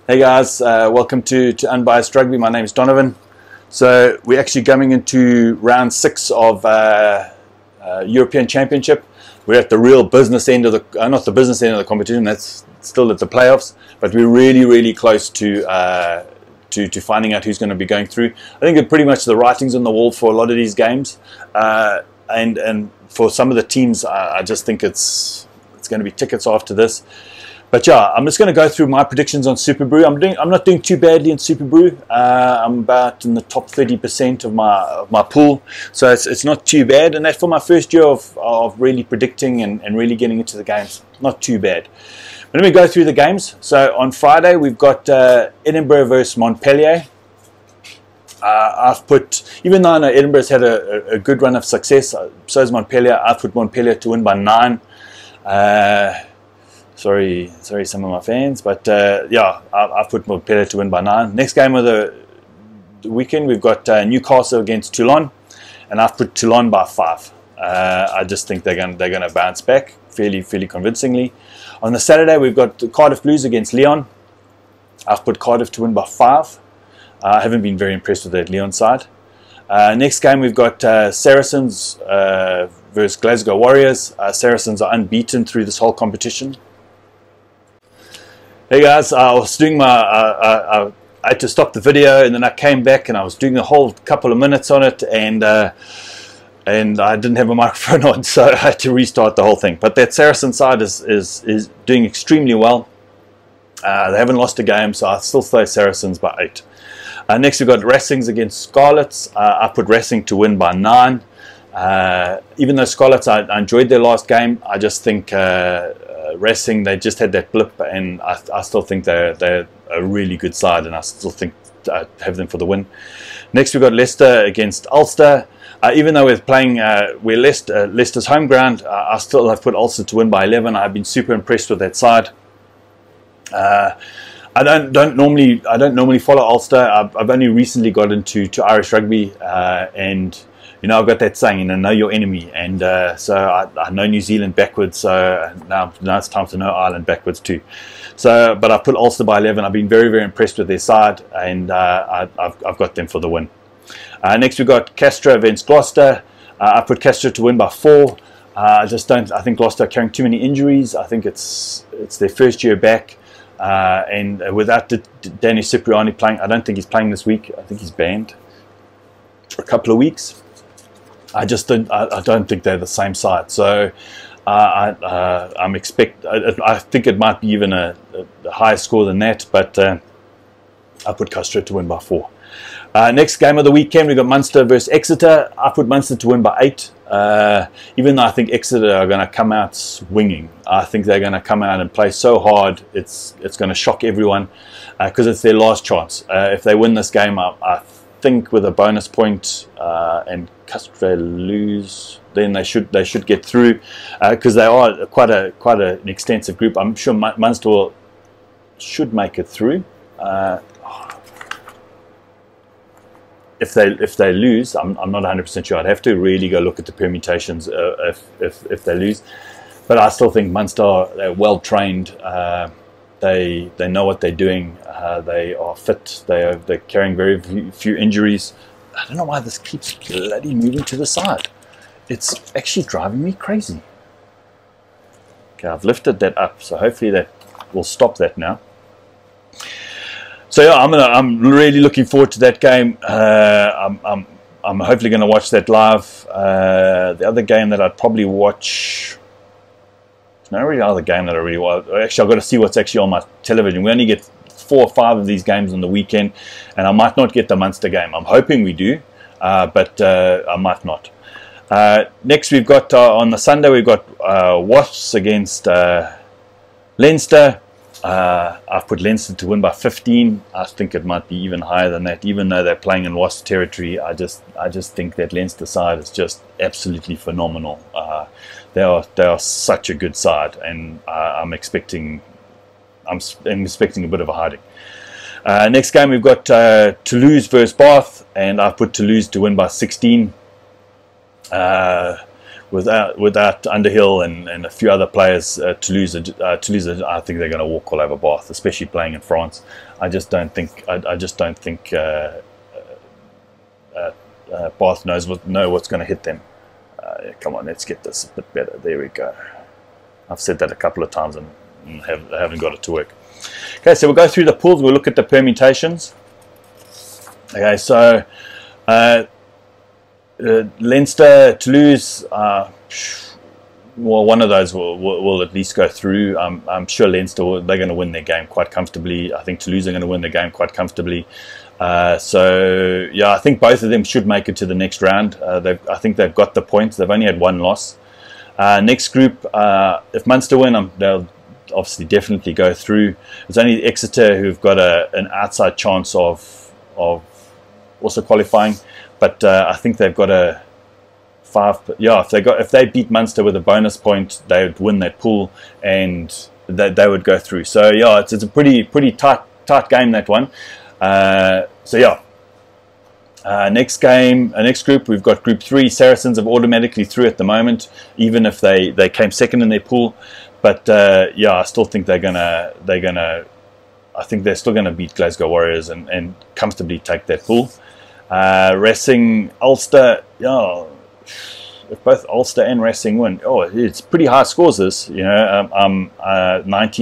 Hey guys, welcome to Unbiased Rugby. My name is Donovan. So we're actually coming into round 6 of European Championship. We're at the real business end of the, not the business end of the competition. That's still at the playoffs, but we're really close to finding out who's going to be going through. I think it's pretty much the writing's on the wall for a lot of these games, and for some of the teams, I just think it's going to be tickets after this. But yeah, I'm just going to go through my predictions on Super Brew. I'm not doing too badly in Super Brew. I'm about in the top 30% of my pool, so it's not too bad. And that for my first year of really predicting and really getting into the games, not too bad. But let me go through the games. So on Friday we've got Edinburgh versus Montpellier. I've put, even though I know Edinburgh's had a good run of success, so has Montpellier. I've put Montpellier to win by 9. Sorry, some of my fans, but yeah, I've put Montpellier to win by 9. Next game of the weekend, we've got Newcastle against Toulon, and I've put Toulon by 5. I just think they're going to bounce back fairly convincingly. On the Saturday, we've got Cardiff Blues against Lyon. I've put Cardiff to win by 5. I haven't been very impressed with that Lyon side. Next game, we've got Saracens versus Glasgow Warriors. Saracens are unbeaten through this whole competition. Hey guys, I was doing I had to stop the video, and then I came back and I was doing a whole couple of minutes on it, and I didn't have a microphone on, so I had to restart the whole thing. But that Saracen side is doing extremely well. They haven't lost a game, so I still say Saracens by 8. Next we've got Racings against Scarlets. I put Racing to win by 9. Even though Scarlets, I enjoyed their last game, I just think Racing, they just had that blip, and I still think they're a really good side, and I still think I have them for the win. Next we've got Leicester against Ulster. Even though we're playing we're Leicester's home ground, I still have put Ulster to win by 11. I've been super impressed with that side. I don't normally follow Ulster. I've only recently got into Irish rugby, and you know, I've got that saying, know your enemy, and so I know New Zealand backwards, so now it's time to know Ireland backwards too. So, but I put Ulster by 11. I've been very impressed with their side, and I've got them for the win. Next we've got Castres against Gloucester. I put Castres to win by 4. I think Gloucester are carrying too many injuries. I think it's their first year back, and without Danny Cipriani playing, I don't think he's playing this week. I think he's banned for a couple of weeks. I don't think they're the same side, so I think it might be even a higher score than that, but I put Castres to win by 4. Next game of the weekend, we've got Munster versus Exeter. I put Munster to win by 8, even though I think Exeter are going to come out swinging. I think they're going to come out and play so hard, it's going to shock everyone, because it's their last chance. If they win this game, I think with a bonus point and Castres lose, then they should get through, because they are quite an extensive group. I'm sure Munster should make it through. If they lose, I'm not 100% sure. I'd have to really go look at the permutations if they lose. But I still think Munster, they're well trained. They know what they're doing. They are fit. They're carrying very few injuries. I don't know why this keeps bloody moving to the side. It's actually driving me crazy. Okay, I've lifted that up, so hopefully that will stop that now. So yeah, I'm really looking forward to that game. I'm hopefully going to watch that live. The other game that I'd probably watch. There's no really other game that I really want. Actually, I've got to see what's actually on my television. We only get 4 or 5 of these games on the weekend, and I might not get the Munster game. I'm hoping we do, but I might not. Next, we've got on the Sunday, we've got Wasps against Leinster. I've put Leinster to win by 15. I think it might be even higher than that, even though they're playing in Wasp territory. I just think that Leinster side is just absolutely phenomenal. They are such a good side, and I'm expecting a bit of a hiding. Next game we've got Toulouse versus Bath, and I've put Toulouse to win by 16. without Underhill and a few other players, Toulouse, I think they're going to walk all over Bath, especially playing in France. I just don't think Bath know what's going to hit them. Come on, let's get this a bit better. There we go. I've said that a couple of times and haven't got it to work. Okay, so we'll go through the pools. We'll look at the permutations. Okay, so Leinster, Toulouse, well, one of those will at least go through. I'm sure Leinster, they're going to win their game quite comfortably. I think Toulouse are going to win their game quite comfortably. So yeah, I think both of them should make it to the next round. I think they've got the points. They've only had one loss. Next group, if Munster win, they'll obviously definitely go through. It's only Exeter who've got an outside chance of also qualifying, but I think they've got a 5. Yeah, if they beat Munster with a bonus point, they would win that pool and they would go through. So yeah, it's a pretty tight game, that one. So yeah. Next group, we've got Group 3. Saracens are automatically through at the moment, even if they came second in their pool. But yeah, I still think I think they're still gonna beat Glasgow Warriors and comfortably take that pool. Racing, Ulster, yeah. If both Ulster and Racing win, it's pretty high scores. This, 19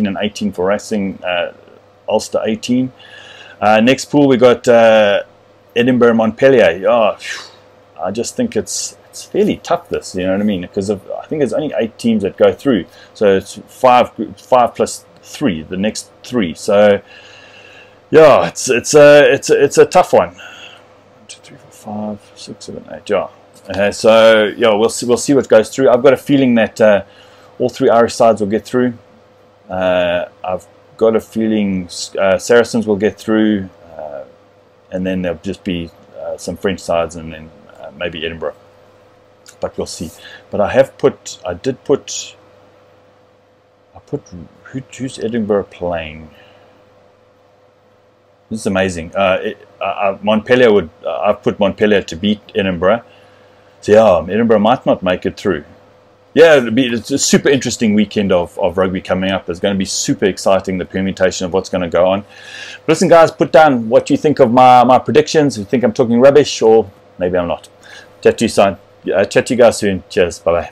and 18 for Racing, Ulster 18. Next pool we got Edinburgh, Montpellier. I just think it's fairly tough, this, you know what I mean? Because I think there's only 8 teams that go through, so it's 5 plus 3, the next 3. So yeah, it's a tough one. 1, 2, 3, 4, 5, 6, 7, 8. Yeah. So yeah, we'll see what goes through. I've got a feeling that all 3 Irish sides will get through. I've got a feeling Saracens will get through. And then there'll just be some French sides, and then maybe Edinburgh. But we'll see. But who's Edinburgh playing? This is amazing. Montpellier I've put Montpellier to beat Edinburgh. So yeah, Edinburgh might not make it through. Yeah, it's a super interesting weekend of rugby coming up. It's going to be super exciting, the permutation of what's going to go on. But listen, guys, put down what you think of my predictions. If you think I'm talking rubbish, or maybe I'm not. Chat to you guys soon. Cheers. Bye-bye.